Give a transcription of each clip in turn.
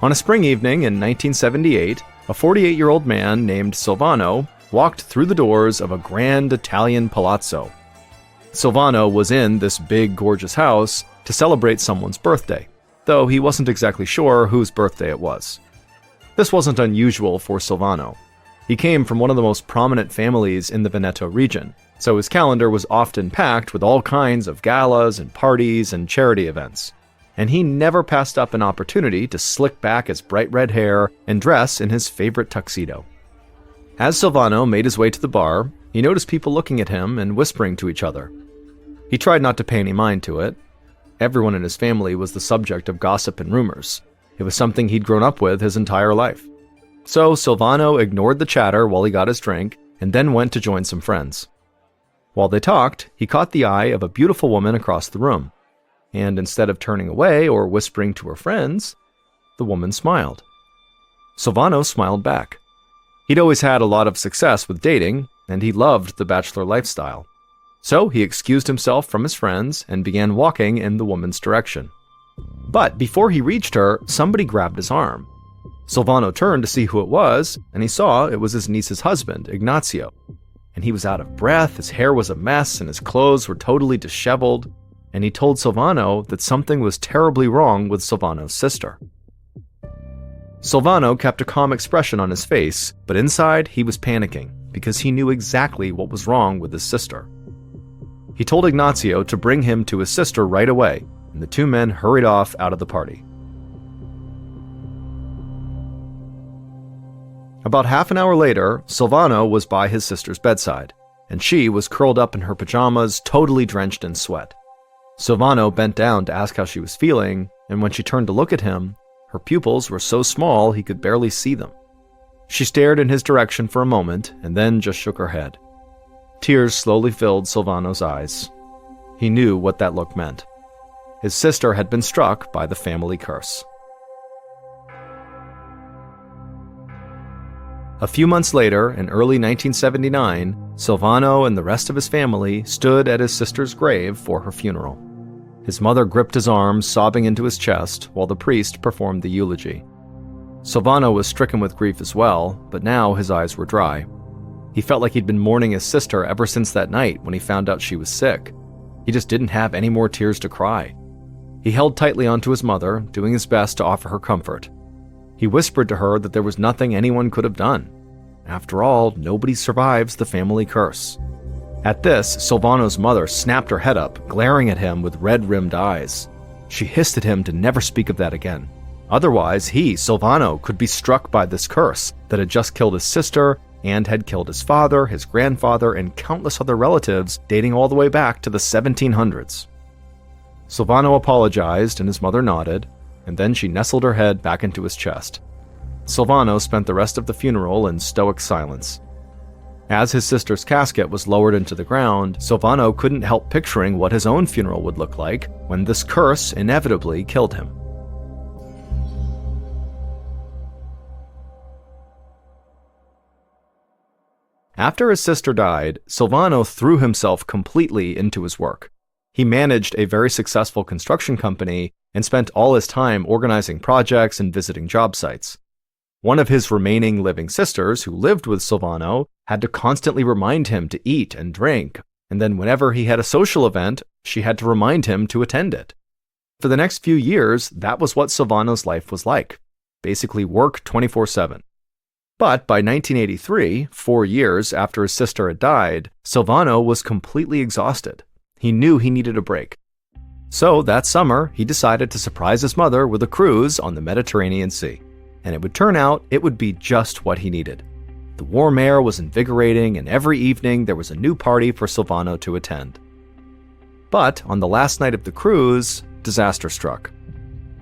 On a spring evening in 1978, a 48-year-old man named Silvano walked through the doors of a grand Italian palazzo. Silvano was in this big, gorgeous house to celebrate someone's birthday, though he wasn't exactly sure whose birthday it was. This wasn't unusual for Silvano. He came from one of the most prominent families in the Veneto region, so his calendar was often packed with all kinds of galas and parties and charity events. And he never passed up an opportunity to slick back his bright red hair and dress in his favorite tuxedo. As Silvano made his way to the bar, he noticed people looking at him and whispering to each other. He tried not to pay any mind to it. Everyone in his family was the subject of gossip and rumors. It was something he'd grown up with his entire life. So Silvano ignored the chatter while he got his drink and then went to join some friends. While they talked, he caught the eye of a beautiful woman across the room. And instead of turning away or whispering to her friends, the woman smiled. Silvano smiled back. He'd always had a lot of success with dating, and he loved the bachelor lifestyle. So he excused himself from his friends and began walking in the woman's direction. But before he reached her, somebody grabbed his arm. Silvano turned to see who it was, and he saw it was his niece's husband, Ignazio. And he was out of breath, his hair was a mess, and his clothes were totally disheveled. And he told Silvano that something was terribly wrong with Silvano's sister. Silvano kept a calm expression on his face, but inside he was panicking because he knew exactly what was wrong with his sister. He told Ignazio to bring him to his sister right away, and the two men hurried off out of the party. About half an hour later, Silvano was by his sister's bedside, and she was curled up in her pajamas, totally drenched in sweat. Silvano bent down to ask how she was feeling, and when she turned to look at him, her pupils were so small he could barely see them. She stared in his direction for a moment and then just shook her head. Tears slowly filled Silvano's eyes. He knew what that look meant. His sister had been struck by the family curse. A few months later, in early 1979, Silvano and the rest of his family stood at his sister's grave for her funeral. His mother gripped his arm, sobbing into his chest, while the priest performed the eulogy. Silvano was stricken with grief as well, but now his eyes were dry. He felt like he'd been mourning his sister ever since that night when he found out she was sick. He just didn't have any more tears to cry. He held tightly onto his mother, doing his best to offer her comfort. He whispered to her that there was nothing anyone could have done. After all, nobody survives the family curse. At this, Silvano's mother snapped her head up, glaring at him with red-rimmed eyes. She hissed at him to never speak of that again. Otherwise, he, Silvano, could be struck by this curse that had just killed his sister and had killed his father, his grandfather, and countless other relatives dating all the way back to the 1700s. Silvano apologized and his mother nodded, and then she nestled her head back into his chest. Silvano spent the rest of the funeral in stoic silence. As his sister's casket was lowered into the ground, Silvano couldn't help picturing what his own funeral would look like when this curse inevitably killed him. After his sister died, Silvano threw himself completely into his work. He managed a very successful construction company and spent all his time organizing projects and visiting job sites. One of his remaining living sisters, who lived with Silvano, had to constantly remind him to eat and drink, and then whenever he had a social event, she had to remind him to attend it. For the next few years, that was what Silvano's life was like. Basically work 24/7. But by 1983, 4 years after his sister had died, Silvano was completely exhausted. He knew he needed a break. So that summer, he decided to surprise his mother with a cruise on the Mediterranean Sea. And it would turn out it would be just what he needed. The warm air was invigorating, and every evening there was a new party for Silvano to attend. But on the last night of the cruise, disaster struck.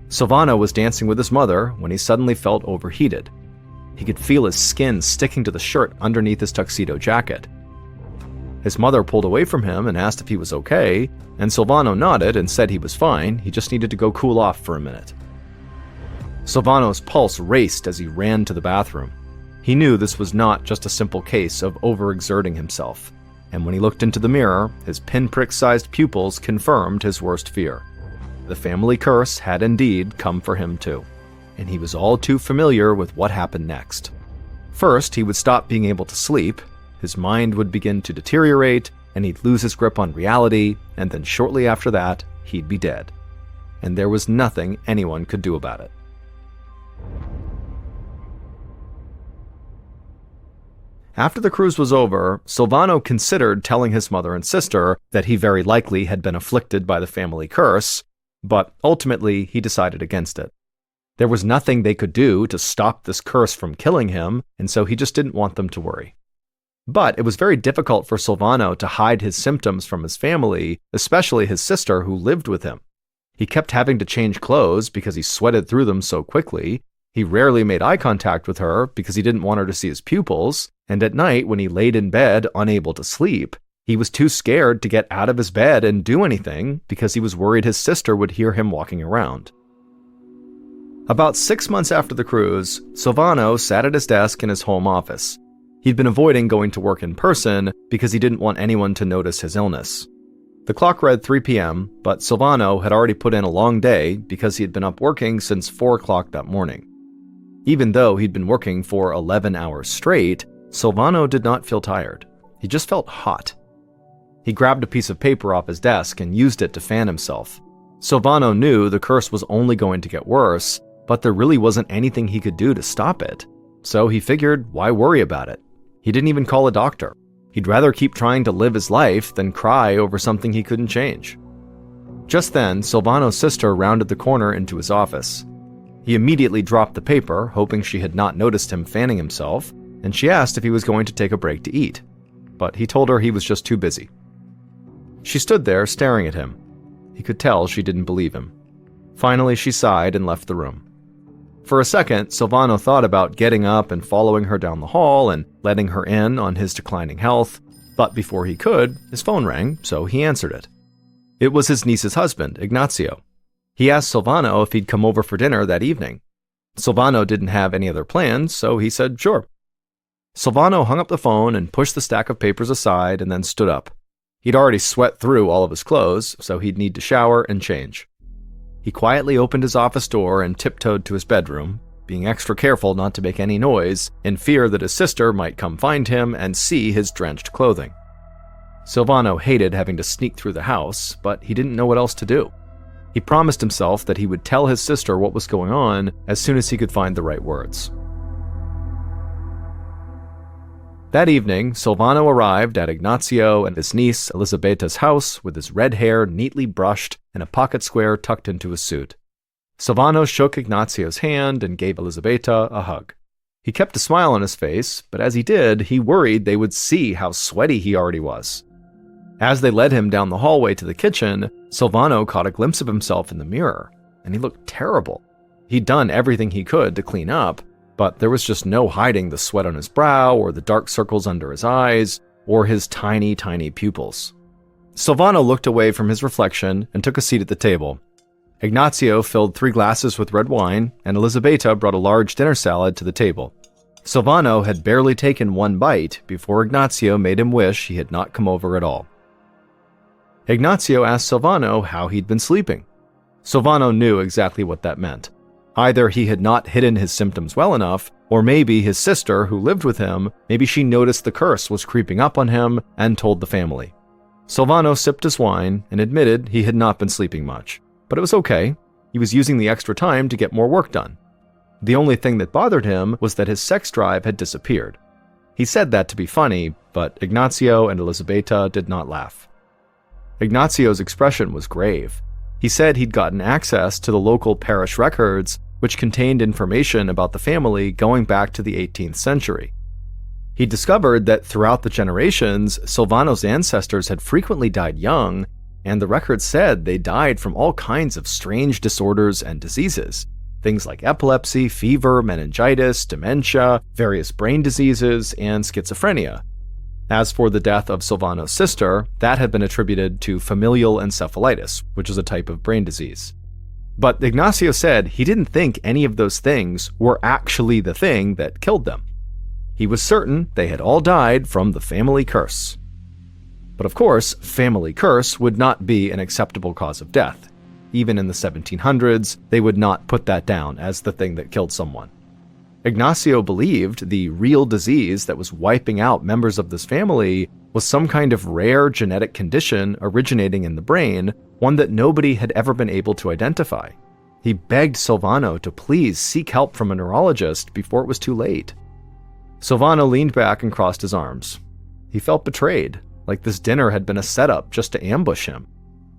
Silvano was dancing with his mother when he suddenly felt overheated. He could feel his skin sticking to the shirt underneath his tuxedo jacket. His mother pulled away from him and asked if he was okay, and Silvano nodded and said he was fine, he just needed to go cool off for a minute. Silvano's pulse raced as he ran to the bathroom. He knew this was not just a simple case of overexerting himself, and when he looked into the mirror, his pinprick-sized pupils confirmed his worst fear. The family curse had indeed come for him too. and he was all too familiar with what happened next. First, he would stop being able to sleep, his mind would begin to deteriorate, and he'd lose his grip on reality, and then shortly after that, he'd be dead. And there was nothing anyone could do about it. After the cruise was over, Silvano considered telling his mother and sister that he very likely had been afflicted by the family curse, but ultimately he decided against it. There was nothing they could do to stop this curse from killing him, and so he just didn't want them to worry. But it was very difficult for Silvano to hide his symptoms from his family, especially his sister who lived with him. He kept having to change clothes because he sweated through them so quickly. He rarely made eye contact with her because he didn't want her to see his pupils, and at night when he laid in bed unable to sleep, he was too scared to get out of his bed and do anything because he was worried his sister would hear him walking around. About 6 months after the cruise, Silvano sat at his desk in his home office. He'd been avoiding going to work in person because he didn't want anyone to notice his illness. The clock read 3 p.m., but Silvano had already put in a long day because he had been up working since 4 o'clock that morning. Even though he'd been working for 11 hours straight, Silvano did not feel tired. He just felt hot. He grabbed a piece of paper off his desk and used it to fan himself. Silvano knew the curse was only going to get worse, but there really wasn't anything he could do to stop it. So he figured, why worry about it? He didn't even call a doctor. He'd rather keep trying to live his life than cry over something he couldn't change. Just then, Silvano's sister rounded the corner into his office. He immediately dropped the paper, hoping she had not noticed him fanning himself, and she asked if he was going to take a break to eat. But he told her he was just too busy. She stood there staring at him. He could tell she didn't believe him. Finally, she sighed and left the room. For a second, Silvano thought about getting up and following her down the hall and letting her in on his declining health, but before he could, his phone rang, so he answered it. It was his niece's husband, Ignazio. He asked Silvano if he'd come over for dinner that evening. Silvano didn't have any other plans, so he said sure. Silvano hung up the phone and pushed the stack of papers aside and then stood up. He'd already sweat through all of his clothes, so he'd need to shower and change. He quietly opened his office door and tiptoed to his bedroom, being extra careful not to make any noise, in fear that his sister might come find him and see his drenched clothing. Silvano hated having to sneak through the house, but he didn't know what else to do. He promised himself that he would tell his sister what was going on as soon as he could find the right words. That evening, Silvano arrived at Ignazio and his niece Elisabeta's house with his red hair neatly brushed and a pocket square tucked into his suit. Silvano shook Ignazio's hand and gave Elisabeta a hug. He kept a smile on his face, but as he did, he worried they would see how sweaty he already was. As they led him down the hallway to the kitchen, Silvano caught a glimpse of himself in the mirror, and he looked terrible. He'd done everything he could to clean up, but there was just no hiding the sweat on his brow or the dark circles under his eyes or his tiny, tiny pupils. Silvano looked away from his reflection and took a seat at the table. Ignazio filled 3 glasses with red wine, and Elisabeta brought a large dinner salad to the table. Silvano had barely taken 1 bite before Ignazio made him wish he had not come over at all. Ignazio asked Silvano how he'd been sleeping. Silvano knew exactly what that meant. Either he had not hidden his symptoms well enough, or maybe his sister, who lived with him, maybe she noticed the curse was creeping up on him and told the family. Silvano sipped his wine and admitted he had not been sleeping much. But it was okay. He was using the extra time to get more work done. The only thing that bothered him was that his sex drive had disappeared. He said that to be funny, but Ignazio and Elisabeta did not laugh. Ignazio's expression was grave. He said he'd gotten access to the local parish records, which contained information about the family going back to the 18th century. He discovered that throughout the generations, Silvano's ancestors had frequently died young, and the records said they died from all kinds of strange disorders and diseases. Things like epilepsy, fever, meningitis, dementia, various brain diseases, and schizophrenia. As for the death of Silvano's sister, that had been attributed to familial encephalitis, which is a type of brain disease. But Ignazio said he didn't think any of those things were actually the thing that killed them. He was certain they had all died from the family curse. But of course, family curse would not be an acceptable cause of death. even in the 1700s, they would not put that down as the thing that killed someone. Ignacio believed the real disease that was wiping out members of this family was some kind of rare genetic condition originating in the brain, one that nobody had ever been able to identify. He begged Silvano to please seek help from a neurologist before it was too late. Silvano leaned back and crossed his arms. He felt betrayed, like this dinner had been a setup just to ambush him.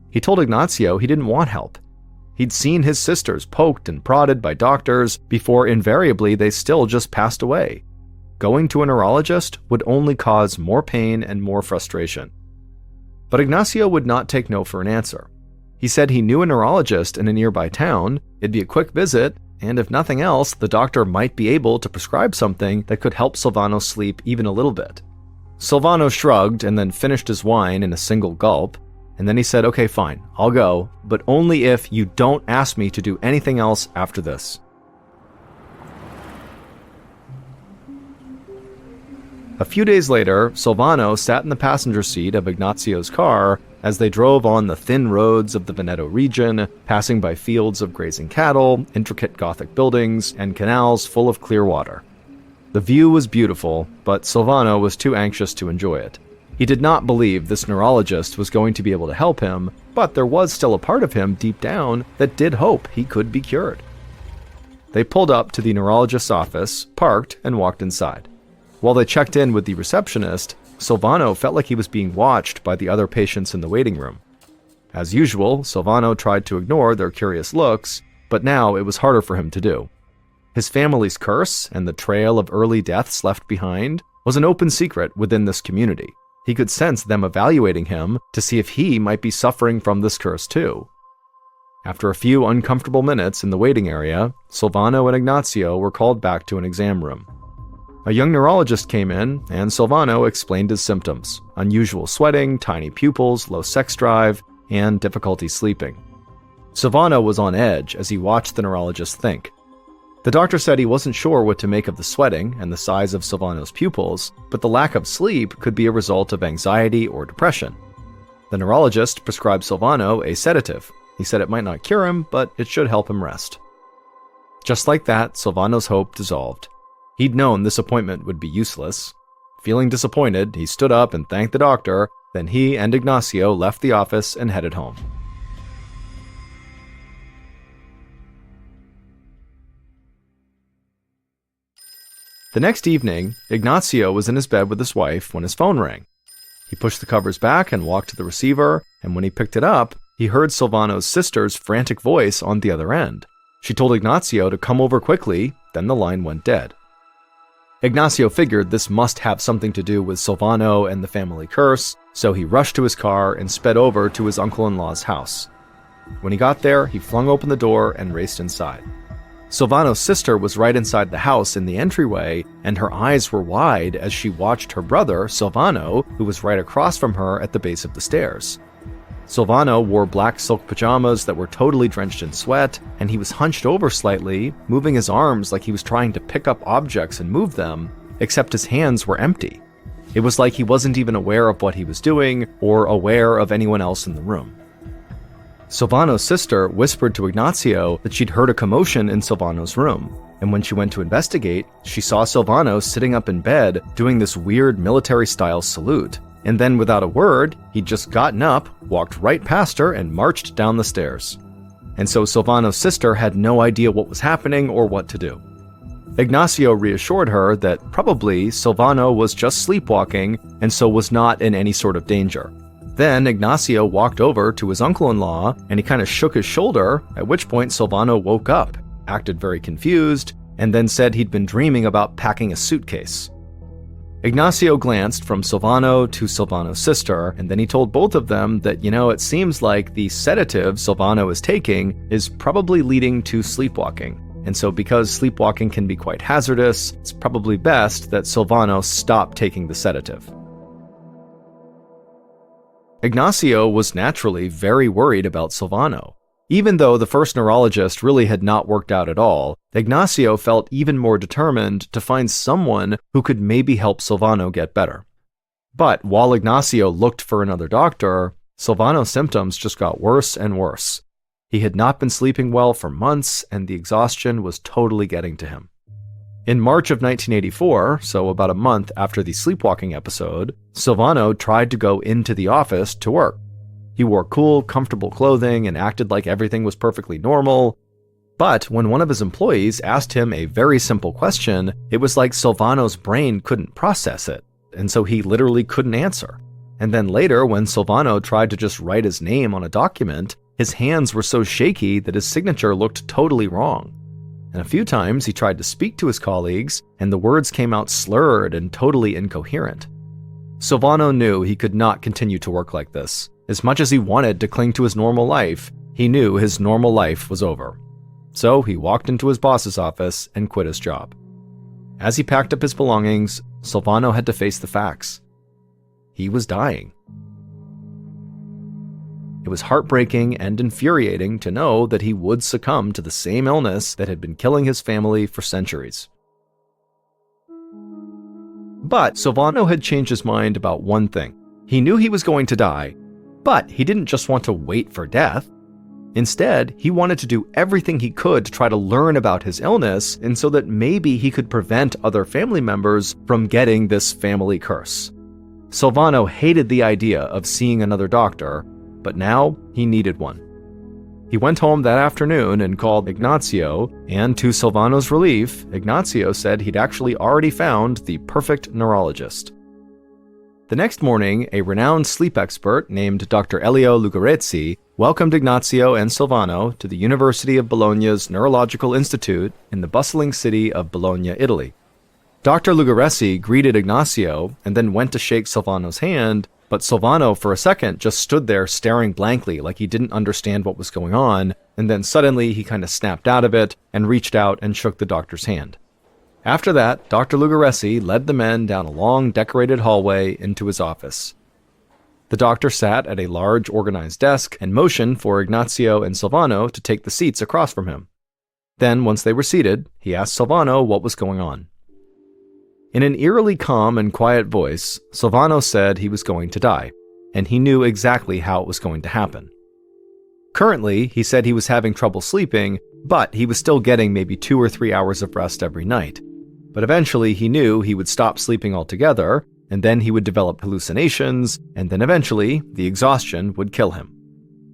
He told Ignacio he didn't want help. He'd seen his sisters poked and prodded by doctors before invariably they still just passed away. Going to a neurologist would only cause more pain and more frustration. But Ignacio would not take no for an answer. He said he knew a neurologist in a nearby town, it'd be a quick visit, and if nothing else, the doctor might be able to prescribe something that could help Silvano sleep even a little bit. Silvano shrugged and then finished his wine in a single gulp, and then he said, "Okay, fine, I'll go, but only if you don't ask me to do anything else after this." A few days later, Silvano sat in the passenger seat of Ignacio's car as they drove on the thin roads of the Veneto region, passing by fields of grazing cattle, intricate Gothic buildings, and canals full of clear water. The view was beautiful, but Silvano was too anxious to enjoy it. He did not believe this neurologist was going to be able to help him, but there was still a part of him deep down that did hope he could be cured. They pulled up to the neurologist's office, parked, and walked inside. While they checked in with the receptionist, Silvano felt like he was being watched by the other patients in the waiting room. As usual, Silvano tried to ignore their curious looks, but now it was harder for him to do. His family's curse and the trail of early deaths left behind was an open secret within this community. He could sense them evaluating him to see if he might be suffering from this curse too. After a few uncomfortable minutes in the waiting area, Silvano and Ignacio were called back to an exam room. A young neurologist came in, and Silvano explained his symptoms: unusual sweating, tiny pupils, low sex drive, and difficulty sleeping. Silvano was on edge as he watched the neurologist think. The doctor said he wasn't sure what to make of the sweating and the size of Silvano's pupils, but the lack of sleep could be a result of anxiety or depression. The neurologist prescribed Silvano a sedative. He said it might not cure him, but it should help him rest. Just like that, Silvano's hope dissolved. He'd known this appointment would be useless. Feeling disappointed, he stood up and thanked the doctor, then he and Ignacio left the office and headed home. The next evening, Ignacio was in his bed with his wife when his phone rang. He pushed the covers back and walked to the receiver, and when he picked it up, he heard Silvano's sister's frantic voice on the other end. She told Ignacio to come over quickly, then the line went dead. Ignacio figured this must have something to do with Silvano and the family curse, so he rushed to his car and sped over to his uncle-in-law's house. When he got there, he flung open the door and raced inside. Silvano's sister was right inside the house in the entryway, and her eyes were wide as she watched her brother, Silvano, who was right across from her at the base of the stairs. Silvano wore black silk pajamas that were totally drenched in sweat, and he was hunched over slightly, moving his arms like he was trying to pick up objects and move them, except his hands were empty. It was like he wasn't even aware of what he was doing or aware of anyone else in the room. Silvano's sister whispered to Ignacio that she'd heard a commotion in Silvano's room, and when she went to investigate, she saw Silvano sitting up in bed doing this weird military-style salute. And then without a word, he'd just gotten up, walked right past her, and marched down the stairs. And so Silvano's sister had no idea what was happening or what to do. Ignacio reassured her that probably Silvano was just sleepwalking and so was not in any sort of danger. Then Ignacio walked over to his uncle-in-law and he kind of shook his shoulder, at which point Silvano woke up, acted very confused, and then said he'd been dreaming about packing a suitcase. Ignacio glanced from Silvano to Silvano's sister, and then he told both of them that, it seems like the sedative Silvano is taking is probably leading to sleepwalking. And so because sleepwalking can be quite hazardous, it's probably best that Silvano stop taking the sedative. Ignacio was naturally very worried about Silvano. Even though the first neurologist really had not worked out at all, Ignacio felt even more determined to find someone who could maybe help Silvano get better. But while Ignacio looked for another doctor, Silvano's symptoms just got worse and worse. He had not been sleeping well for months, and the exhaustion was totally getting to him. In March of 1984, so about a month after the sleepwalking episode, Silvano tried to go into the office to work. He wore cool, comfortable clothing and acted like everything was perfectly normal. But when one of his employees asked him a very simple question, it was like Silvano's brain couldn't process it, and so he literally couldn't answer. And then later, when Silvano tried to just write his name on a document, his hands were so shaky that his signature looked totally wrong. And a few times he tried to speak to his colleagues, and the words came out slurred and totally incoherent. Silvano knew he could not continue to work like this. As much as he wanted to cling to his normal life, he knew his normal life was over. So he walked into his boss's office and quit his job. As he packed up his belongings, Silvano had to face the facts. He was dying. It was heartbreaking and infuriating to know that he would succumb to the same illness that had been killing his family for centuries. But Silvano had changed his mind about one thing. He knew he was going to die, but he didn't just want to wait for death. Instead, he wanted to do everything he could to try to learn about his illness, and so that maybe he could prevent other family members from getting this family curse. Silvano hated the idea of seeing another doctor, but now he needed one. He went home that afternoon and called Ignazio, and to Silvano's relief, Ignazio said he'd actually already found the perfect neurologist. The next morning, a renowned sleep expert named Dr. Elio Lugarezzi welcomed Ignazio and Silvano to the University of Bologna's Neurological Institute in the bustling city of Bologna, Italy. Dr. Lugarezzi greeted Ignazio and then went to shake Silvano's hand, but Silvano for a second just stood there staring blankly like he didn't understand what was going on, and then suddenly he kind of snapped out of it and reached out and shook the doctor's hand. After that, Dr. Lugarezzi led the men down a long decorated hallway into his office. The doctor sat at a large organized desk and motioned for Ignazio and Silvano to take the seats across from him. Then, once they were seated, he asked Silvano what was going on. In an eerily calm and quiet voice, Silvano said he was going to die, and he knew exactly how it was going to happen. Currently, he said he was having trouble sleeping, but he was still getting maybe 2 or 3 hours of rest every night. But eventually he knew he would stop sleeping altogether, and then he would develop hallucinations, and then eventually the exhaustion would kill him.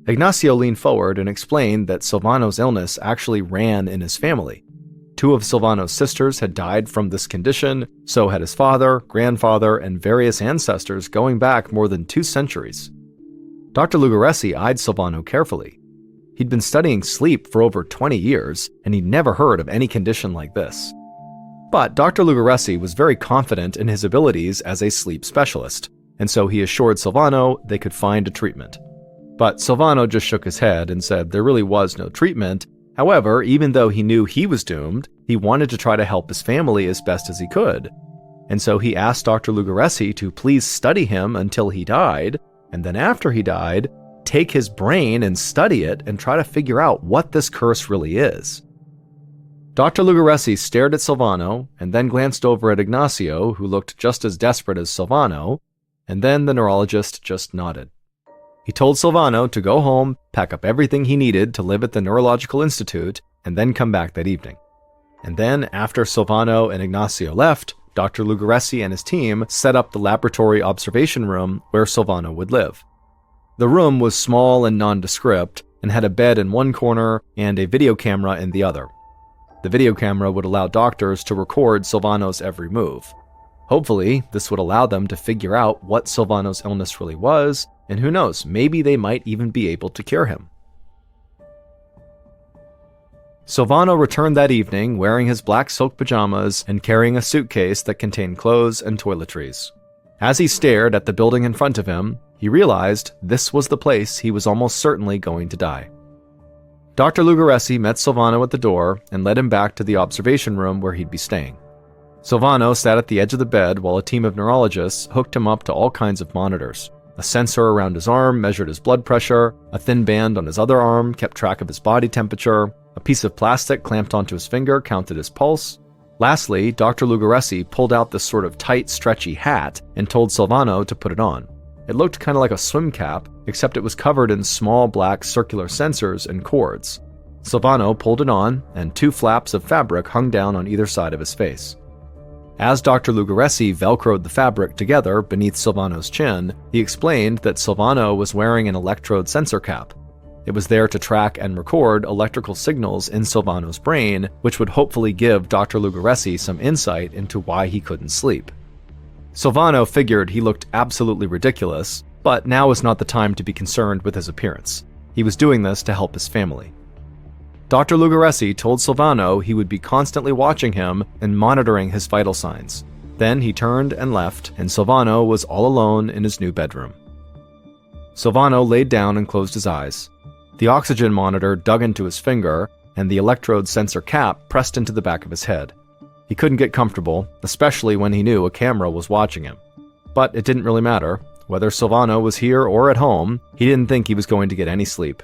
Ignazio leaned forward and explained that Silvano's illness actually ran in his family. 2 of Silvano's sisters had died from this condition, so had his father, grandfather, and various ancestors going back more than 2 centuries. Dr. Lugarezzi eyed Silvano carefully. He'd been studying sleep for over 20 years, and he'd never heard of any condition like this. But Dr. Lugarezzi was very confident in his abilities as a sleep specialist, and so he assured Silvano they could find a treatment. But Silvano just shook his head and said there really was no treatment. However, even though he knew he was doomed, he wanted to try to help his family as best as he could. And so he asked Dr. Lugarezzi to please study him until he died, and then after he died, take his brain and study it and try to figure out what this curse really is. Dr. Lugarezzi stared at Silvano and then glanced over at Ignazio, who looked just as desperate as Silvano, and then the neurologist just nodded. He told Silvano to go home, pack up everything he needed to live at the Neurological Institute, and then come back that evening. And then, after Silvano and Ignazio left, Dr. Lugarezzi and his team set up the laboratory observation room where Silvano would live. The room was small and nondescript, and had a bed in one corner and a video camera in the other. The video camera would allow doctors to record Silvano's every move. Hopefully, this would allow them to figure out what Silvano's illness really was, and who knows, maybe they might even be able to cure him. Silvano returned that evening wearing his black silk pajamas and carrying a suitcase that contained clothes and toiletries. As he stared at the building in front of him, he realized this was the place he was almost certainly going to die. Dr. Lugarezzi met Silvano at the door and led him back to the observation room where he'd be staying. Silvano sat at the edge of the bed while a team of neurologists hooked him up to all kinds of monitors. A sensor around his arm measured his blood pressure, a thin band on his other arm kept track of his body temperature, a piece of plastic clamped onto his finger counted his pulse. Lastly, Dr. Lugarezzi pulled out this sort of tight, stretchy hat and told Silvano to put it on. It looked kind of like a swim cap, except it was covered in small black circular sensors and cords. Silvano pulled it on, and 2 flaps of fabric hung down on either side of his face. As Dr. Lugaressi velcroed the fabric together beneath Silvano's chin, he explained that Silvano was wearing an electrode sensor cap. It was there to track and record electrical signals in Silvano's brain, which would hopefully give Dr. Lugaressi some insight into why he couldn't sleep. Silvano figured he looked absolutely ridiculous, but now was not the time to be concerned with his appearance. He was doing this to help his family. Dr. Lugaressi told Silvano he would be constantly watching him and monitoring his vital signs. Then he turned and left, and Silvano was all alone in his new bedroom. Silvano laid down and closed his eyes. The oxygen monitor dug into his finger, and the electrode sensor cap pressed into the back of his head. He couldn't get comfortable, especially when he knew a camera was watching him. But it didn't really matter. Whether Silvano was here or at home, he didn't think he was going to get any sleep.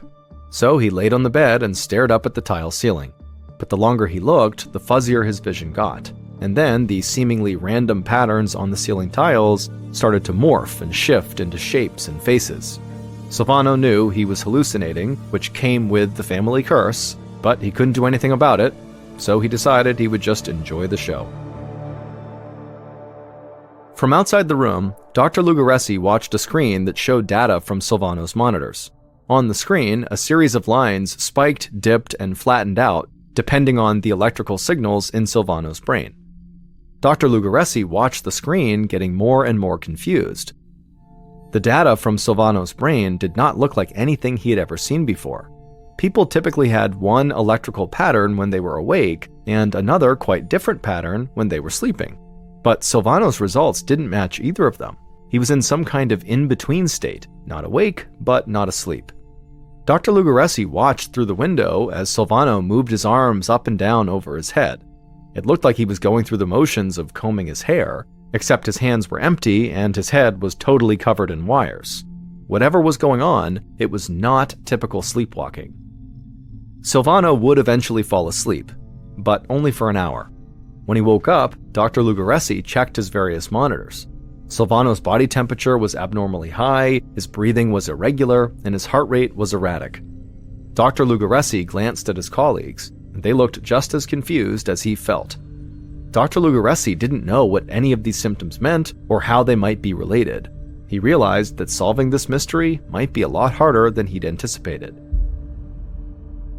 So he laid on the bed and stared up at the tile ceiling. But the longer he looked, the fuzzier his vision got. And then the seemingly random patterns on the ceiling tiles started to morph and shift into shapes and faces. Silvano knew he was hallucinating, which came with the family curse, but he couldn't do anything about it, so he decided he would just enjoy the show. From outside the room, Dr. Lugaressi watched a screen that showed data from Silvano's monitors. On the screen, a series of lines spiked, dipped, and flattened out, depending on the electrical signals in Silvano's brain. Dr. Lugaressi watched the screen, getting more and more confused. The data from Silvano's brain did not look like anything he had ever seen before. People typically had one electrical pattern when they were awake, and another quite different pattern when they were sleeping. But Silvano's results didn't match either of them. He was in some kind of in-between state, not awake, but not asleep. Dr. Lugaressi watched through the window as Silvano moved his arms up and down over his head. It looked like he was going through the motions of combing his hair, except his hands were empty and his head was totally covered in wires. Whatever was going on, it was not typical sleepwalking. Silvano would eventually fall asleep, but only for an hour. When he woke up, Dr. Lugaressi checked his various monitors. Silvano's body temperature was abnormally high, his breathing was irregular, and his heart rate was erratic. Dr. Lugaressi glanced at his colleagues, and they looked just as confused as he felt. Dr. Lugaressi didn't know what any of these symptoms meant or how they might be related. He realized that solving this mystery might be a lot harder than he'd anticipated.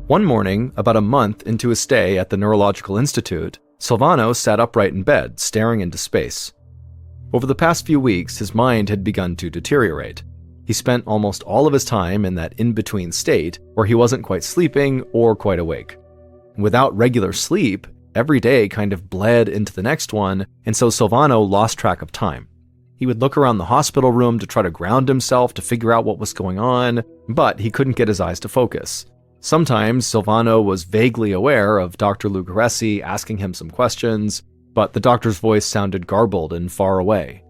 One morning, about a month into his stay at the Neurological Institute, Silvano sat upright in bed, staring into space. Over the past few weeks, his mind had begun to deteriorate. He spent almost all of his time in that in-between state where he wasn't quite sleeping or quite awake. Without regular sleep, every day kind of bled into the next one, and so Silvano lost track of time. He would look around the hospital room to try to ground himself to figure out what was going on, but he couldn't get his eyes to focus. Sometimes Silvano was vaguely aware of Dr. Lugaressi asking him some questions, but the doctor's voice sounded garbled and far away.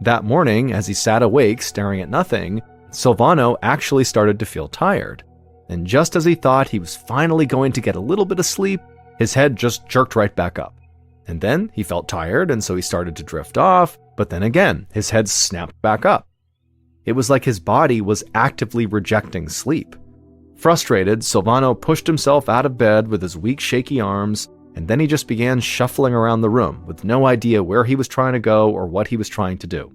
That morning, as he sat awake staring at nothing, Silvano actually started to feel tired. And just as he thought he was finally going to get a little bit of sleep, his head just jerked right back up. And then he felt tired, and so he started to drift off, but then again, his head snapped back up. It was like his body was actively rejecting sleep. Frustrated, Silvano pushed himself out of bed with his weak, shaky arms, and then he just began shuffling around the room with no idea where he was trying to go or what he was trying to do.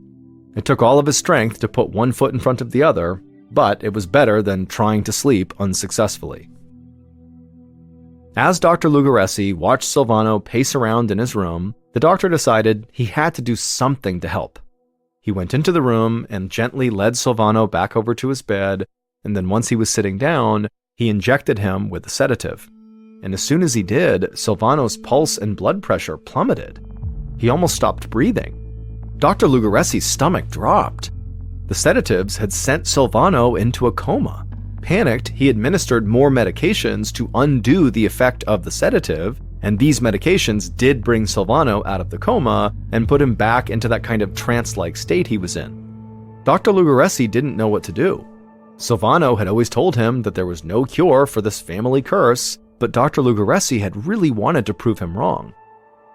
It took all of his strength to put one foot in front of the other, but it was better than trying to sleep unsuccessfully. As Dr. Lugaressi watched Silvano pace around in his room, the doctor decided he had to do something to help. He went into the room and gently led Silvano back over to his bed, and then once he was sitting down, he injected him with a sedative. And as soon as he did, Silvano's pulse and blood pressure plummeted. He almost stopped breathing. Dr. Lugaressi's stomach dropped. The sedatives had sent Silvano into a coma. Panicked, he administered more medications to undo the effect of the sedative, and these medications did bring Silvano out of the coma and put him back into that kind of trance-like state he was in. Dr. Lugaressi didn't know what to do. Silvano had always told him that there was no cure for this family curse, but Dr. Lugaressi had really wanted to prove him wrong.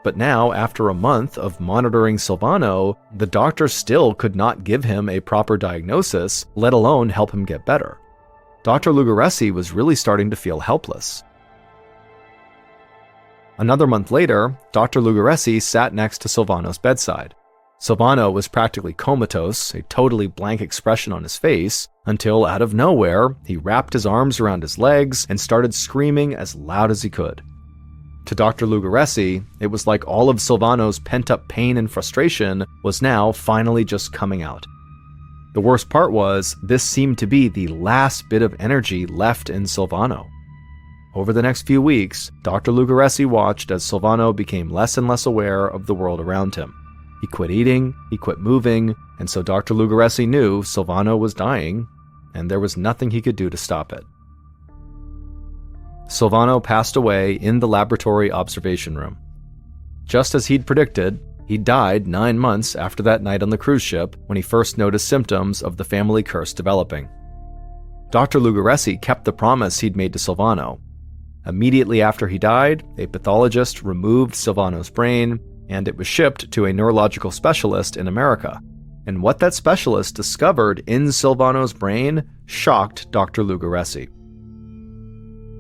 But now, after a month of monitoring Silvano, the doctor still could not give him a proper diagnosis, let alone help him get better. Dr. Lugaresi was really starting to feel helpless. Another month later, Dr. Lugaresi sat next to Silvano's bedside. Silvano was practically comatose, a totally blank expression on his face, until out of nowhere, he wrapped his arms around his legs and started screaming as loud as he could. To Dr. Lugaresi, it was like all of Silvano's pent-up pain and frustration was now finally just coming out. The worst part was, this seemed to be the last bit of energy left in Silvano. Over the next few weeks, Dr. Lugaresi watched as Silvano became less and less aware of the world around him. He quit eating, he quit moving, and so Dr. Lugaresi knew Silvano was dying, and there was nothing he could do to stop it. Silvano passed away in the laboratory observation room. Just as he'd predicted, he died 9 months after that night on the cruise ship when he first noticed symptoms of the family curse developing. Dr. Lugaresi kept the promise he'd made to Silvano. Immediately after he died, a pathologist removed Silvano's brain, and it was shipped to a neurological specialist in America. And what that specialist discovered in Silvano's brain shocked Dr. Lugaresi.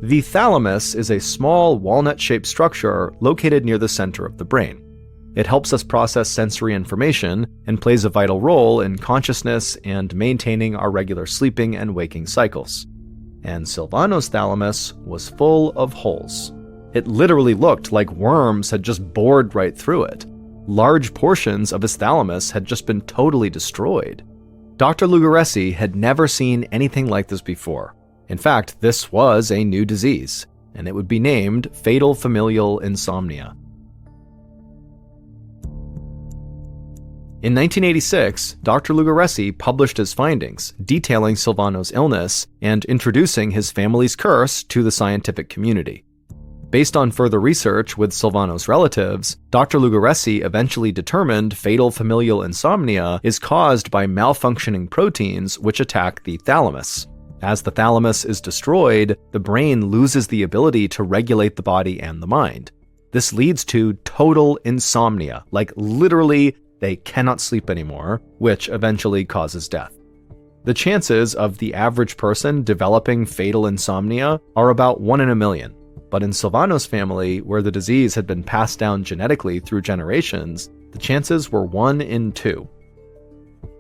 The thalamus is a small walnut-shaped structure located near the center of the brain. It helps us process sensory information and plays a vital role in consciousness and maintaining our regular sleeping and waking cycles. And Silvano's thalamus was full of holes. It literally looked like worms had just bored right through it. Large portions of his thalamus had just been totally destroyed. Dr. Lugaresi had never seen anything like this before. In fact, this was a new disease, and it would be named fatal familial insomnia. In 1986, Dr. Lugaresi published his findings, detailing Silvano's illness and introducing his family's curse to the scientific community. Based on further research with Silvano's relatives, Dr. Lugaresi eventually determined fatal familial insomnia is caused by malfunctioning proteins which attack the thalamus. As the thalamus is destroyed, the brain loses the ability to regulate the body and the mind. This leads to total insomnia, like literally they cannot sleep anymore, which eventually causes death. The chances of the average person developing fatal insomnia are about 1 in a million. But in Silvano's family, where the disease had been passed down genetically through generations, the chances were 1 in 2.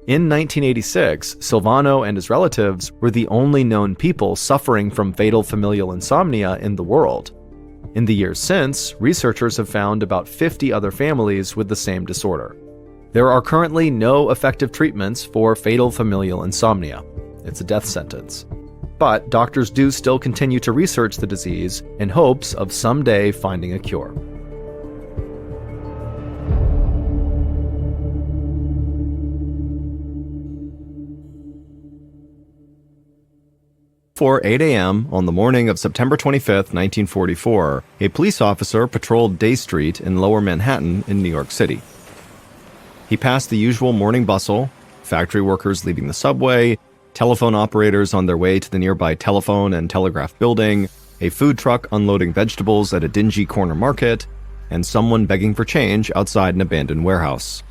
In 1986, Silvano and his relatives were the only known people suffering from fatal familial insomnia in the world. In the years since, researchers have found about 50 other families with the same disorder. There are currently no effective treatments for fatal familial insomnia. It's a death sentence. But doctors do still continue to research the disease in hopes of someday finding a cure. Before 8 a.m. on the morning of September 25, 1944, a police officer patrolled Day Street in Lower Manhattan in New York City. He passed the usual morning bustle, factory workers leaving the subway, telephone operators on their way to the nearby telephone and telegraph building, a food truck unloading vegetables at a dingy corner market, and someone begging for change outside an abandoned warehouse.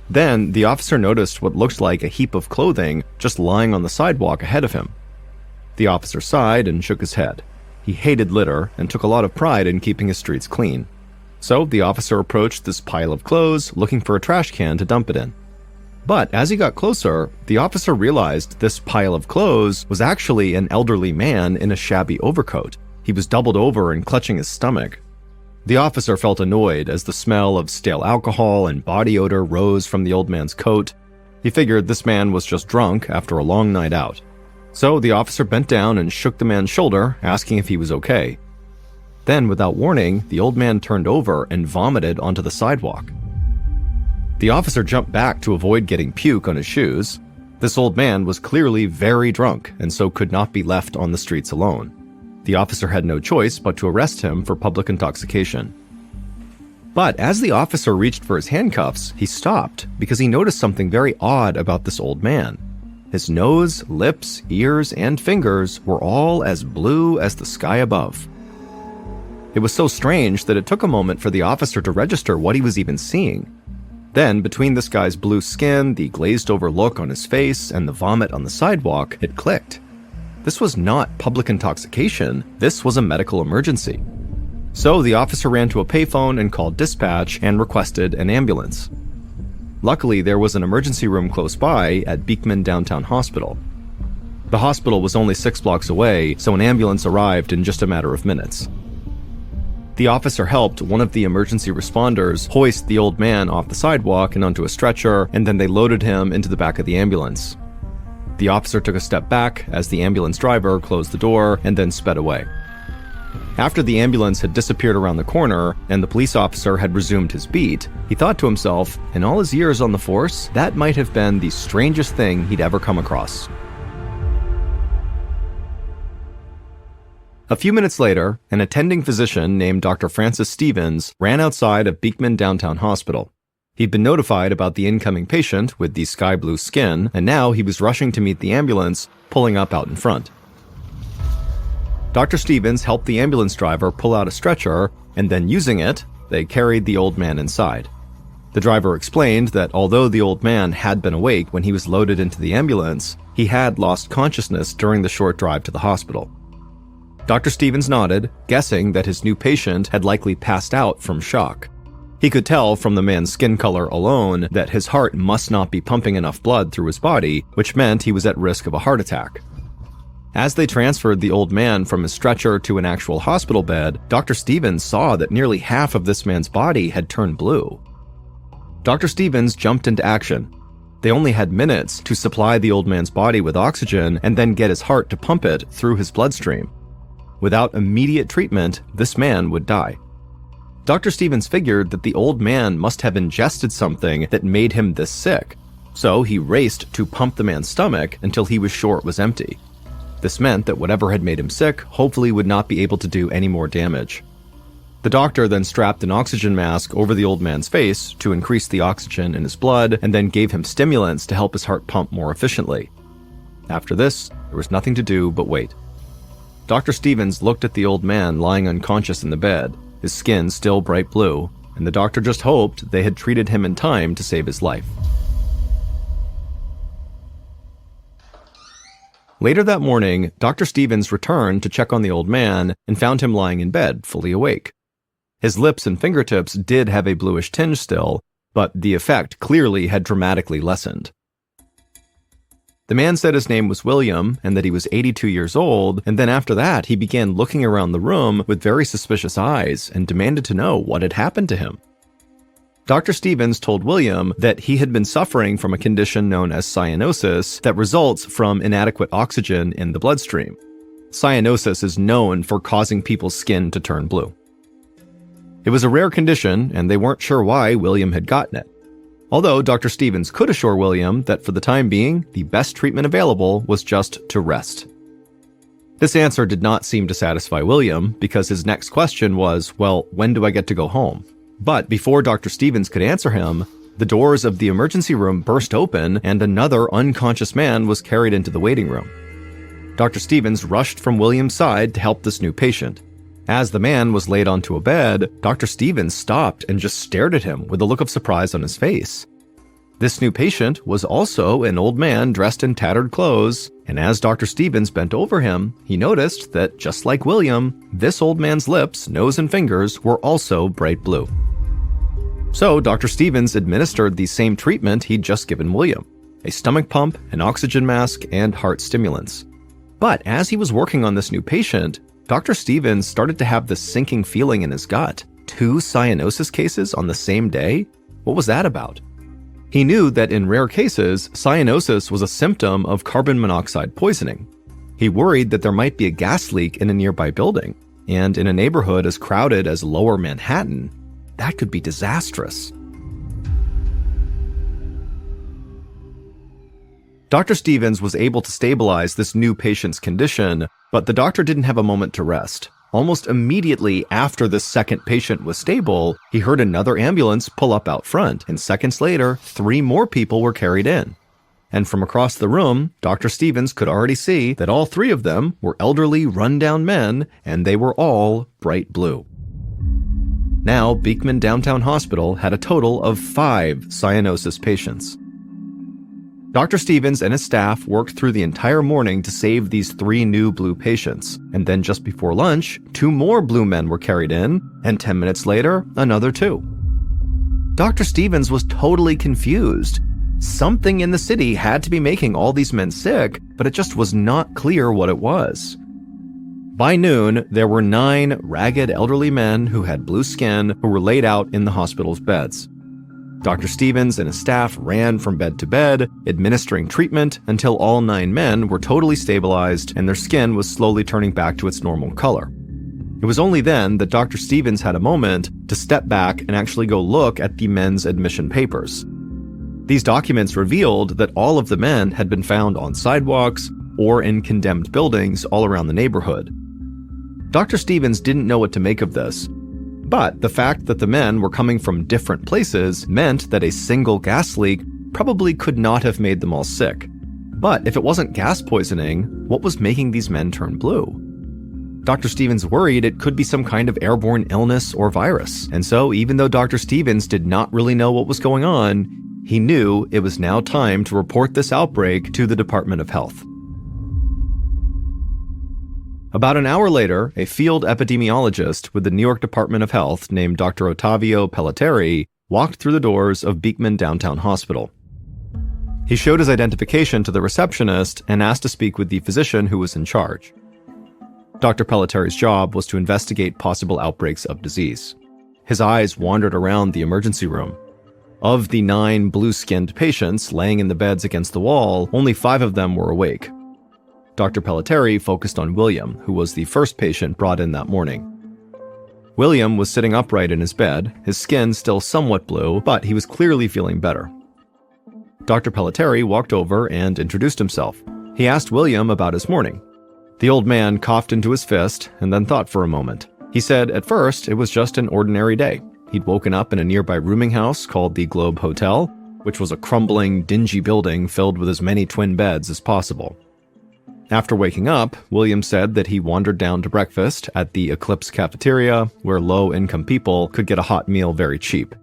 Then, the officer noticed what looked like a heap of clothing just lying on the sidewalk ahead of him. The officer sighed and shook his head. He hated litter and took a lot of pride in keeping his streets clean. So, the officer approached this pile of clothes, looking for a trash can to dump it in. But as he got closer, the officer realized this pile of clothes was actually an elderly man in a shabby overcoat. He was doubled over and clutching his stomach. The officer felt annoyed as the smell of stale alcohol and body odor rose from the old man's coat. He figured this man was just drunk after a long night out. So the officer bent down and shook the man's shoulder, asking if he was okay. Then, without warning, the old man turned over and vomited onto the sidewalk. The officer jumped back to avoid getting puke on his shoes. This old man was clearly very drunk and so could not be left on the streets alone. The officer had no choice but to arrest him for public intoxication. But as the officer reached for his handcuffs, he stopped because he noticed something very odd about this old man. His nose, lips, ears, and fingers were all as blue as the sky above. It was so strange that it took a moment for the officer to register what he was even seeing. Then, between this guy's blue skin, the glazed-over look on his face, and the vomit on the sidewalk, it clicked. This was not public intoxication, this was a medical emergency. So the officer ran to a payphone and called dispatch and requested an ambulance. Luckily, there was an emergency room close by at Beekman Downtown Hospital. The hospital was only 6 blocks away, so an ambulance arrived in just a matter of minutes. The officer helped one of the emergency responders hoist the old man off the sidewalk and onto a stretcher, and then they loaded him into the back of the ambulance. The officer took a step back as the ambulance driver closed the door and then sped away. After the ambulance had disappeared around the corner and the police officer had resumed his beat, he thought to himself, in all his years on the force, that might have been the strangest thing he'd ever come across. A few minutes later, an attending physician named Dr. Francis Stevens ran outside of Beekman Downtown Hospital. He'd been notified about the incoming patient with the sky blue skin, and now he was rushing to meet the ambulance, pulling up out in front. Dr. Stevens helped the ambulance driver pull out a stretcher, and then using it, they carried the old man inside. The driver explained that although the old man had been awake when he was loaded into the ambulance, he had lost consciousness during the short drive to the hospital. Dr. Stevens nodded, guessing that his new patient had likely passed out from shock. He could tell from the man's skin color alone that his heart must not be pumping enough blood through his body, which meant he was at risk of a heart attack. As they transferred the old man from his stretcher to an actual hospital bed, Dr. Stevens saw that nearly half of this man's body had turned blue. Dr. Stevens jumped into action. They only had minutes to supply the old man's body with oxygen and then get his heart to pump it through his bloodstream. Without immediate treatment, this man would die. Dr. Stevens figured that the old man must have ingested something that made him this sick, so he raced to pump the man's stomach until he was sure it was empty. This meant that whatever had made him sick hopefully would not be able to do any more damage. The doctor then strapped an oxygen mask over the old man's face to increase the oxygen in his blood and then gave him stimulants to help his heart pump more efficiently. After this, there was nothing to do but wait. Dr. Stevens looked at the old man lying unconscious in the bed, his skin still bright blue, and the doctor just hoped they had treated him in time to save his life. Later that morning, Dr. Stevens returned to check on the old man and found him lying in bed, fully awake. His lips and fingertips did have a bluish tinge still, but the effect clearly had dramatically lessened. The man said his name was William and that he was 82 years old, and then after that he began looking around the room with very suspicious eyes and demanded to know what had happened to him. Dr. Stevens told William that he had been suffering from a condition known as cyanosis that results from inadequate oxygen in the bloodstream. Cyanosis is known for causing people's skin to turn blue. It was a rare condition, and they weren't sure why William had gotten it. Although Dr. Stevens could assure William that for the time being, the best treatment available was just to rest. This answer did not seem to satisfy William, because his next question was, well, when do I get to go home? But before Dr. Stevens could answer him, the doors of the emergency room burst open and another unconscious man was carried into the waiting room. Dr. Stevens rushed from William's side to help this new patient. As the man was laid onto a bed, Dr. Stevens stopped and just stared at him with a look of surprise on his face. This new patient was also an old man dressed in tattered clothes, and as Dr. Stevens bent over him, he noticed that, just like William, this old man's lips, nose, and fingers were also bright blue. So Dr. Stevens administered the same treatment he'd just given William: a stomach pump, an oxygen mask, and heart stimulants. But as he was working on this new patient, Dr. Stevens started to have this sinking feeling in his gut. 2 cyanosis cases on the same day? What was that about? He knew that in rare cases, cyanosis was a symptom of carbon monoxide poisoning. He worried that there might be a gas leak in a nearby building, and in a neighborhood as crowded as Lower Manhattan, that could be disastrous. Dr. Stevens was able to stabilize this new patient's condition, but the doctor didn't have a moment to rest. Almost immediately after this second patient was stable, he heard another ambulance pull up out front, and seconds later, 3 more people were carried in. And from across the room, Dr. Stevens could already see that all 3 of them were elderly, run-down men, and they were all bright blue. Now, Beekman Downtown Hospital had a total of 5 cyanosis patients. Dr. Stevens and his staff worked through the entire morning to save these 3 new blue patients, and then just before lunch, 2 more blue men were carried in, and 10 minutes later, another 2. Dr. Stevens was totally confused. Something in the city had to be making all these men sick, but it just was not clear what it was. By noon, there were 9 ragged elderly men who had blue skin who were laid out in the hospital's beds. Dr. Stevens and his staff ran from bed to bed, administering treatment until all 9 men were totally stabilized and their skin was slowly turning back to its normal color. It was only then that Dr. Stevens had a moment to step back and actually go look at the men's admission papers. These documents revealed that all of the men had been found on sidewalks or in condemned buildings all around the neighborhood. Dr. Stevens didn't know what to make of this, but the fact that the men were coming from different places meant that a single gas leak probably could not have made them all sick. But if it wasn't gas poisoning, what was making these men turn blue? Dr. Stevens worried it could be some kind of airborne illness or virus, and so even though Dr. Stevens did not really know what was going on, he knew it was now time to report this outbreak to the Department of Health. About an hour later, a field epidemiologist with the New York Department of Health named Dr. Ottavio Pelletieri walked through the doors of Beekman Downtown Hospital. He showed his identification to the receptionist and asked to speak with the physician who was in charge. Dr. Pelletieri's job was to investigate possible outbreaks of disease. His eyes wandered around the emergency room. Of the 9 blue-skinned patients laying in the beds against the wall, only 5 of them were awake. Dr. Pelletieri focused on William, who was the first patient brought in that morning. William was sitting upright in his bed, his skin still somewhat blue, but he was clearly feeling better. Dr. Pelletieri walked over and introduced himself. He asked William about his morning. The old man coughed into his fist and then thought for a moment. He said at first it was just an ordinary day. He'd woken up in a nearby rooming house called the Globe Hotel, which was a crumbling, dingy building filled with as many twin beds as possible. After waking up, William said that he wandered down to breakfast at the Eclipse cafeteria, where low-income people could get a hot meal very cheap.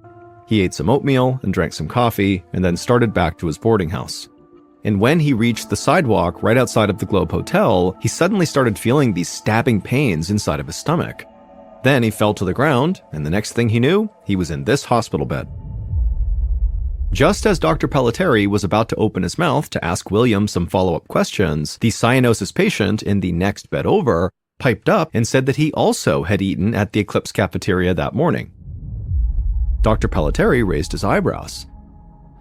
He ate some oatmeal and drank some coffee, and then started back to his boarding house. And when he reached the sidewalk right outside of the Globe Hotel, he suddenly started feeling these stabbing pains inside of his stomach. Then he fell to the ground, and the next thing he knew, he was in this hospital bed. Just as Dr. Pelletieri was about to open his mouth to ask William some follow-up questions, the cyanosis patient in the next bed over piped up and said that he also had eaten at the Eclipse cafeteria that morning. Dr. Pelletieri raised his eyebrows.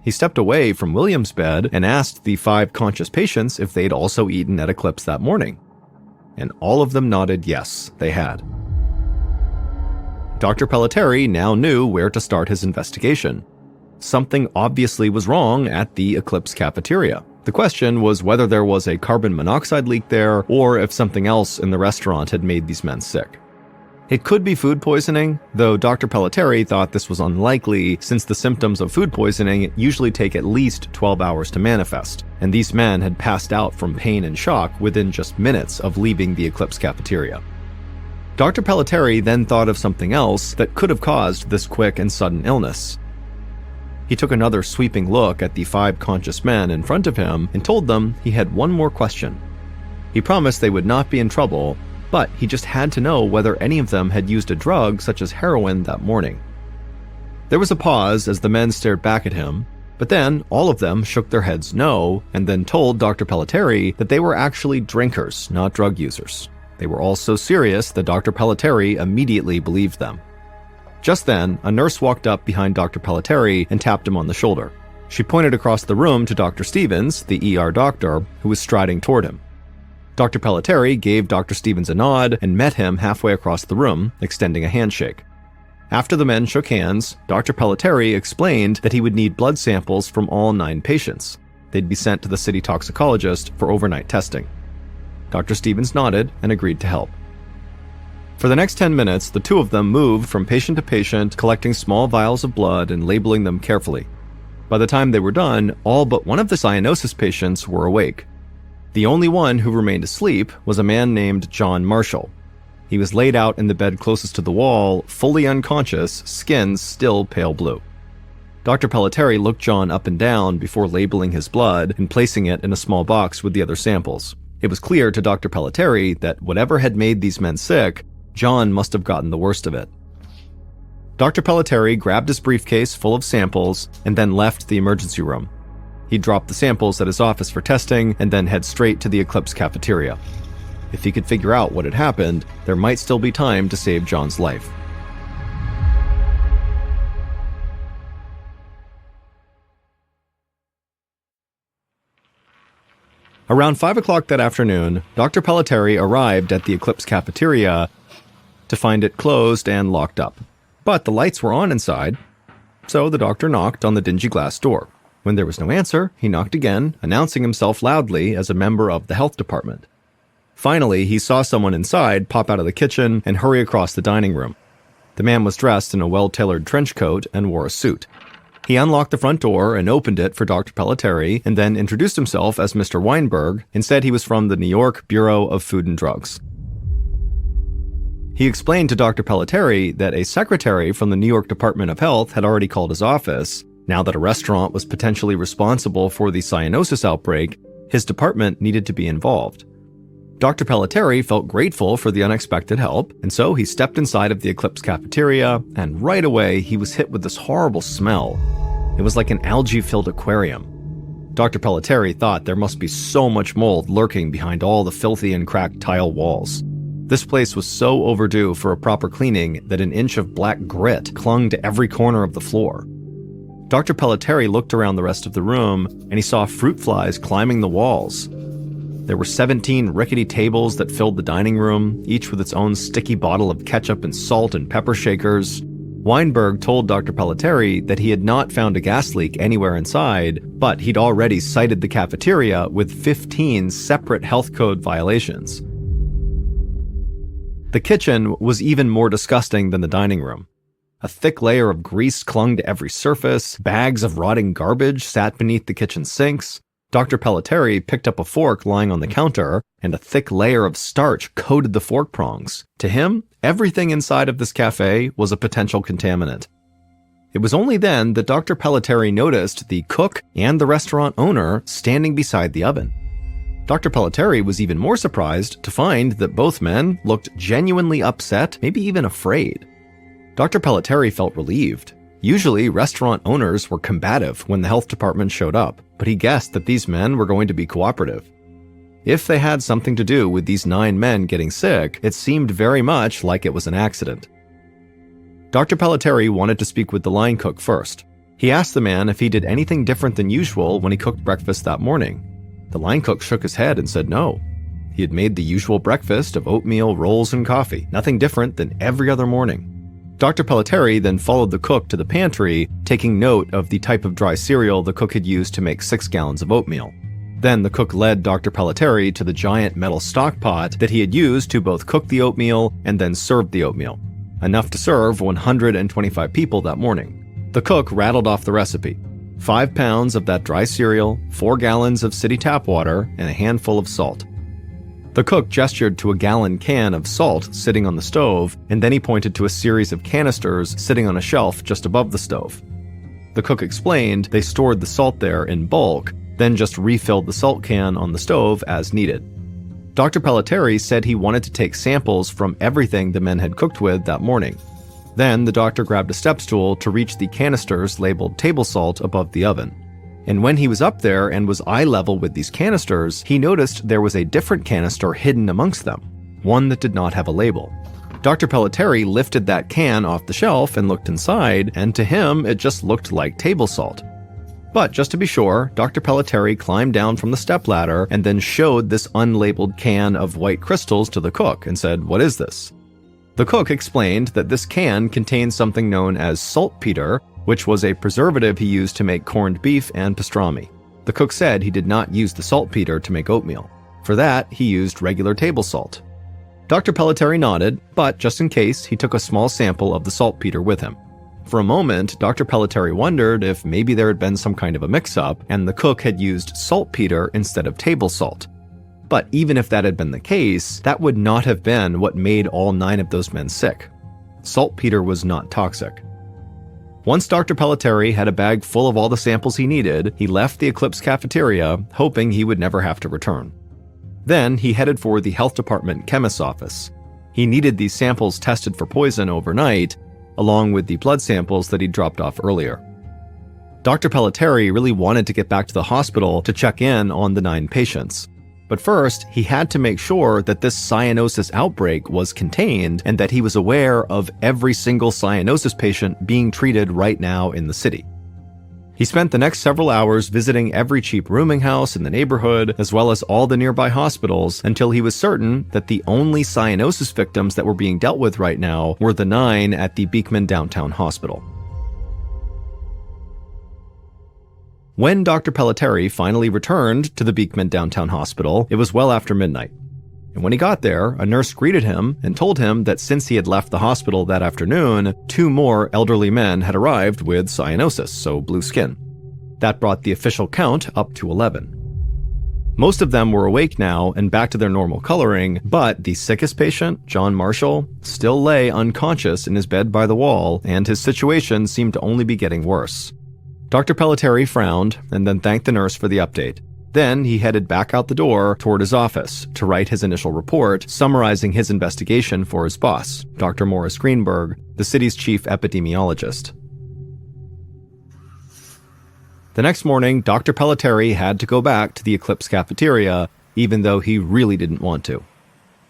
He stepped away from William's bed and asked the 5 conscious patients if they'd also eaten at Eclipse that morning. And all of them nodded yes, they had. Dr. Pelletieri now knew where to start his investigation. Something obviously was wrong at the Eclipse cafeteria. The question was whether there was a carbon monoxide leak there or if something else in the restaurant had made these men sick. It could be food poisoning, though Dr. Pelletieri thought this was unlikely since the symptoms of food poisoning usually take at least 12 hours to manifest, and these men had passed out from pain and shock within just minutes of leaving the Eclipse cafeteria. Dr. Pelletieri then thought of something else that could have caused this quick and sudden illness. He took another sweeping look at the 5 conscious men in front of him and told them he had one more question. He promised they would not be in trouble, but he just had to know whether any of them had used a drug such as heroin that morning. There was a pause as the men stared back at him, but then all of them shook their heads no, and then told Dr. Pelletieri that they were actually drinkers, not drug users. They were all so serious that Dr. Pelletieri immediately believed them. Just then, a nurse walked up behind Dr. Pelletieri and tapped him on the shoulder. She pointed across the room to Dr. Stevens, the ER doctor, who was striding toward him. Dr. Pelletieri gave Dr. Stevens a nod and met him halfway across the room, extending a handshake. After the men shook hands, Dr. Pelletieri explained that he would need blood samples from all 9 patients. They'd be sent to the city toxicologist for overnight testing. Dr. Stevens nodded and agreed to help. For the next 10 minutes, the 2 of them moved from patient to patient, collecting small vials of blood and labeling them carefully. By the time they were done, all but one of the cyanosis patients were awake. The only one who remained asleep was a man named John Marshall. He was laid out in the bed closest to the wall, fully unconscious, skin still pale blue. Dr. Pelletieri looked John up and down before labeling his blood and placing it in a small box with the other samples. It was clear to Dr. Pelletieri that whatever had made these men sick, John must have gotten the worst of it. Dr. Pelletieri grabbed his briefcase full of samples and then left the emergency room. He dropped the samples at his office for testing and then head straight to the Eclipse cafeteria. If he could figure out what had happened, there might still be time to save John's life. Around 5 o'clock that afternoon, Dr. Pelletieri arrived at the Eclipse cafeteria to find it closed and locked up. But the lights were on inside, so the doctor knocked on the dingy glass door. When there was no answer, he knocked again, announcing himself loudly as a member of the health department. Finally, he saw someone inside pop out of the kitchen and hurry across the dining room. The man was dressed in a well-tailored trench coat and wore a suit. He unlocked the front door and opened it for Dr. Pelletieri and then introduced himself as Mr. Weinberg and said he was from the New York Bureau of Food and Drugs. He explained to Dr. Pelletieri that a secretary from the New York Department of Health had already called his office. Now that a restaurant was potentially responsible for the cyanosis outbreak, his department needed to be involved. Dr. Pelletieri felt grateful for the unexpected help, and so he stepped inside of the Eclipse cafeteria, and right away he was hit with this horrible smell. It was like an algae-filled aquarium. Dr. Pelletieri thought there must be so much mold lurking behind all the filthy and cracked tile walls. This place was so overdue for a proper cleaning that an inch of black grit clung to every corner of the floor. Dr. Pelletieri looked around the rest of the room, and he saw fruit flies climbing the walls. There were 17 rickety tables that filled the dining room, each with its own sticky bottle of ketchup and salt and pepper shakers. Weinberg told Dr. Pelletieri that he had not found a gas leak anywhere inside, but he'd already cited the cafeteria with 15 separate health code violations. The kitchen was even more disgusting than the dining room. A thick layer of grease clung to every surface, bags of rotting garbage sat beneath the kitchen sinks. Dr. Pelletieri picked up a fork lying on the counter, and a thick layer of starch coated the fork prongs. To him, everything inside of this cafe was a potential contaminant. It was only then that Dr. Pelletieri noticed the cook and the restaurant owner standing beside the oven. Dr. Pelletieri was even more surprised to find that both men looked genuinely upset, maybe even afraid. Dr. Pelletieri felt relieved. Usually, restaurant owners were combative when the health department showed up, but he guessed that these men were going to be cooperative. If they had something to do with these 9 men getting sick, it seemed very much like it was an accident. Dr. Pelletieri wanted to speak with the line cook first. He asked the man if he did anything different than usual when he cooked breakfast that morning. The line cook shook his head and said no. He had made the usual breakfast of oatmeal, rolls, and coffee, nothing different than every other morning. Dr. Pelletieri then followed the cook to the pantry, taking note of the type of dry cereal the cook had used to make 6 gallons of oatmeal. Then the cook led Dr. Pelletieri to the giant metal stock pot that he had used to both cook the oatmeal and then serve the oatmeal, enough to serve 125 people that morning. The cook rattled off the recipe: 5 pounds of that dry cereal, 4 gallons of city tap water, and a handful of salt. The cook gestured to a gallon can of salt sitting on the stove, and then he pointed to a series of canisters sitting on a shelf just above the stove. The cook explained they stored the salt there in bulk, then just refilled the salt can on the stove as needed. Dr. Pelletieri said he wanted to take samples from everything the men had cooked with that morning. Then the doctor grabbed a step stool to reach the canisters labeled table salt above the oven. And when he was up there and was eye level with these canisters, he noticed there was a different canister hidden amongst them, one that did not have a label. Dr. Pelletieri lifted that can off the shelf and looked inside, and to him, it just looked like table salt. But just to be sure, Dr. Pelletieri climbed down from the stepladder and then showed this unlabeled can of white crystals to the cook and said, "What is this?" The cook explained that this can contained something known as saltpeter, which was a preservative he used to make corned beef and pastrami. The cook said he did not use the saltpeter to make oatmeal. For that, he used regular table salt. Dr. Pelletieri nodded, but just in case, he took a small sample of the saltpeter with him. For a moment, Dr. Pelletieri wondered if maybe there had been some kind of a mix-up, and the cook had used saltpeter instead of table salt. But even if that had been the case, that would not have been what made all 9 of those men sick. Saltpeter was not toxic. Once Dr. Pelletieri had a bag full of all the samples he needed, he left the Eclipse cafeteria, hoping he would never have to return. Then he headed for the health department chemist's office. He needed these samples tested for poison overnight, along with the blood samples that he'd dropped off earlier. Dr. Pelletieri really wanted to get back to the hospital to check in on the 9 patients. But first, he had to make sure that this cyanosis outbreak was contained and that he was aware of every single cyanosis patient being treated right now in the city. He spent the next several hours visiting every cheap rooming house in the neighborhood, as well as all the nearby hospitals, until he was certain that the only cyanosis victims that were being dealt with right now were the 9 at the Beekman Downtown Hospital. When Dr. Pelletieri finally returned to the Beekman Downtown Hospital, it was well after midnight. And when he got there, a nurse greeted him and told him that since he had left the hospital that afternoon, 2 more elderly men had arrived with cyanosis, so blue skin. That brought the official count up to 11. Most of them were awake now and back to their normal coloring, but the sickest patient, John Marshall, still lay unconscious in his bed by the wall, and his situation seemed to only be getting worse. Dr. Pelletieri frowned and then thanked the nurse for the update. Then he headed back out the door toward his office to write his initial report, summarizing his investigation for his boss, Dr. Morris Greenberg, the city's chief epidemiologist. The next morning, Dr. Pelletieri had to go back to the Eclipse cafeteria, even though he really didn't want to.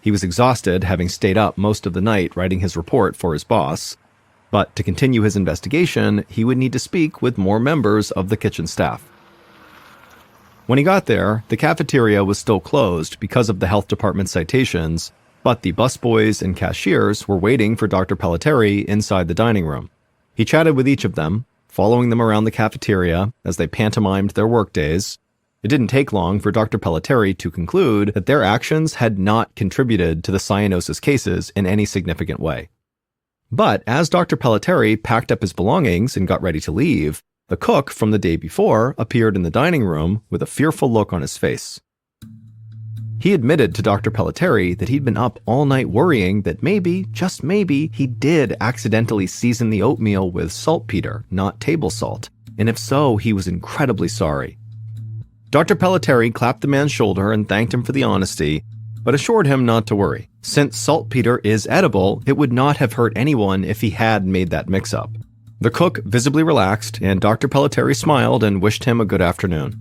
He was exhausted, having stayed up most of the night writing his report for his boss. But to continue his investigation, he would need to speak with more members of the kitchen staff. When he got there, the cafeteria was still closed because of the health department citations, but the busboys and cashiers were waiting for Dr. Pelletieri inside the dining room. He chatted with each of them, following them around the cafeteria as they pantomimed their workdays. It didn't take long for Dr. Pelletieri to conclude that their actions had not contributed to the cyanosis cases in any significant way. But as Dr. Pelletieri packed up his belongings and got ready to leave, the cook from the day before appeared in the dining room with a fearful look on his face. He admitted to Dr. Pelletieri that he'd been up all night worrying that maybe, just maybe, he did accidentally season the oatmeal with saltpeter, not table salt, and if so, he was incredibly sorry. Dr. Pelletieri clapped the man's shoulder and thanked him for the honesty, but assured him not to worry. Since saltpeter is edible, it would not have hurt anyone if he had made that mix-up. The cook visibly relaxed, and Dr. Pelletieri smiled and wished him a good afternoon.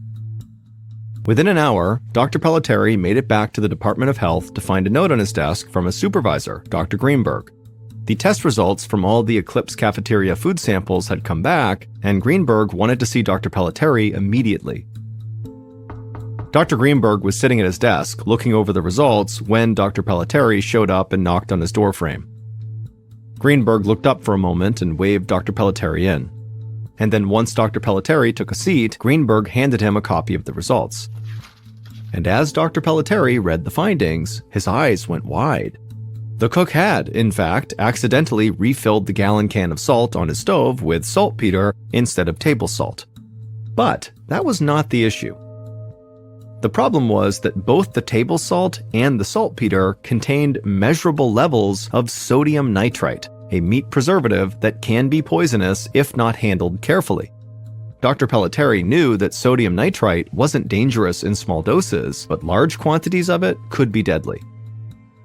Within an hour, Dr. Pelletieri made it back to the Department of Health to find a note on his desk from his supervisor, Dr. Greenberg. The test results from all the Eclipse cafeteria food samples had come back, and Greenberg wanted to see Dr. Pelletieri immediately. Dr. Greenberg was sitting at his desk, looking over the results, when Dr. Pelletieri showed up and knocked on his doorframe. Greenberg looked up for a moment and waved Dr. Pelletieri in. And then once Dr. Pelletieri took a seat, Greenberg handed him a copy of the results. And as Dr. Pelletieri read the findings, his eyes went wide. The cook had, in fact, accidentally refilled the gallon can of salt on his stove with saltpeter instead of table salt. But that was not the issue. The problem was that both the table salt and the saltpeter contained measurable levels of sodium nitrite, a meat preservative that can be poisonous if not handled carefully. Dr. Pelletieri knew that sodium nitrite wasn't dangerous in small doses, but large quantities of it could be deadly.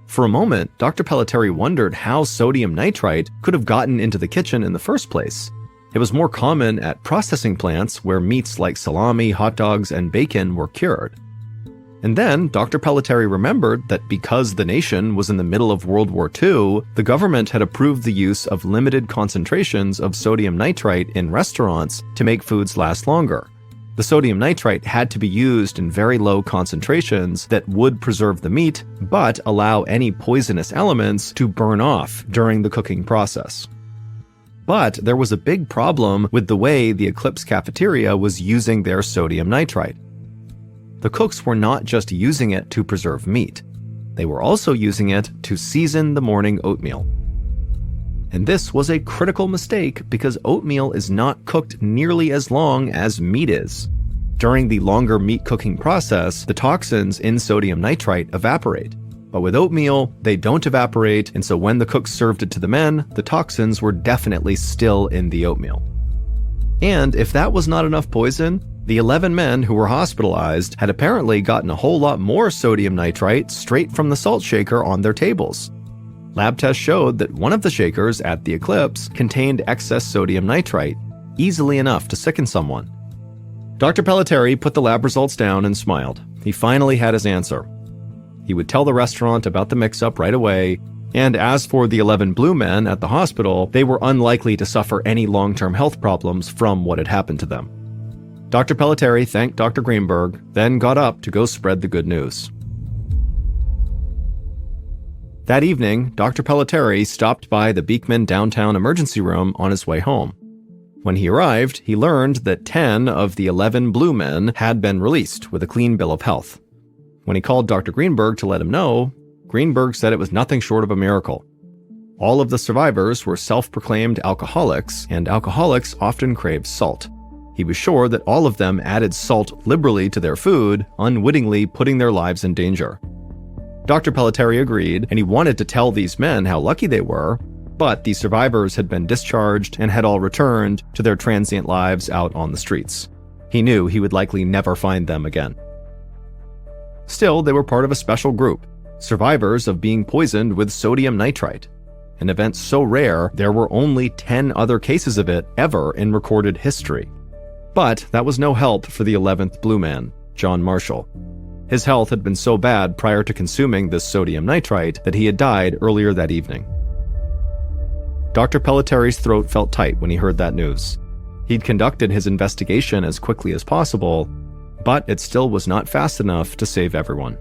For a moment, Dr. Pelletieri wondered how sodium nitrite could have gotten into the kitchen in the first place. It was more common at processing plants where meats like salami, hot dogs, and bacon were cured. And then Dr. Pelletieri remembered that because the nation was in the middle of World War II, the government had approved the use of limited concentrations of sodium nitrite in restaurants to make foods last longer. The sodium nitrite had to be used in very low concentrations that would preserve the meat, but allow any poisonous elements to burn off during the cooking process. But there was a big problem with the way the Eclipse cafeteria was using their sodium nitrite. The cooks were not just using it to preserve meat. They were also using it to season the morning oatmeal. And this was a critical mistake because oatmeal is not cooked nearly as long as meat is. During the longer meat cooking process, the toxins in sodium nitrite evaporate. But with oatmeal, they don't evaporate, and so when the cooks served it to the men, the toxins were definitely still in the oatmeal. And if that was not enough poison, the 11 men who were hospitalized had apparently gotten a whole lot more sodium nitrite straight from the salt shaker on their tables. Lab tests showed that one of the shakers at the Eclipse contained excess sodium nitrite, easily enough to sicken someone. Dr. Pelletieri put the lab results down and smiled. He finally had his answer. He would tell the restaurant about the mix-up right away, and as for the 11 blue men at the hospital, they were unlikely to suffer any long-term health problems from what had happened to them. Dr. Pelletieri thanked Dr. Greenberg, then got up to go spread the good news. That evening, Dr. Pelletieri stopped by the Beekman downtown emergency room on his way home. When he arrived, he learned that 10 of the 11 blue men had been released with a clean bill of health. When he called Dr. Greenberg to let him know, Greenberg said it was nothing short of a miracle. All of the survivors were self-proclaimed alcoholics, and alcoholics often crave salt. He was sure that all of them added salt liberally to their food, unwittingly putting their lives in danger. Dr. Pelletieri agreed, and he wanted to tell these men how lucky they were, but the survivors had been discharged and had all returned to their transient lives out on the streets. He knew he would likely never find them again. Still, they were part of a special group, survivors of being poisoned with sodium nitrite, an event so rare there were only 10 other cases of it ever in recorded history. But that was no help for the 11th blue man, John Marshall. His health had been so bad prior to consuming this sodium nitrite that he had died earlier that evening. Dr. Pelletieri's throat felt tight when he heard that news. He'd conducted his investigation as quickly as possible, but it still was not fast enough to save everyone.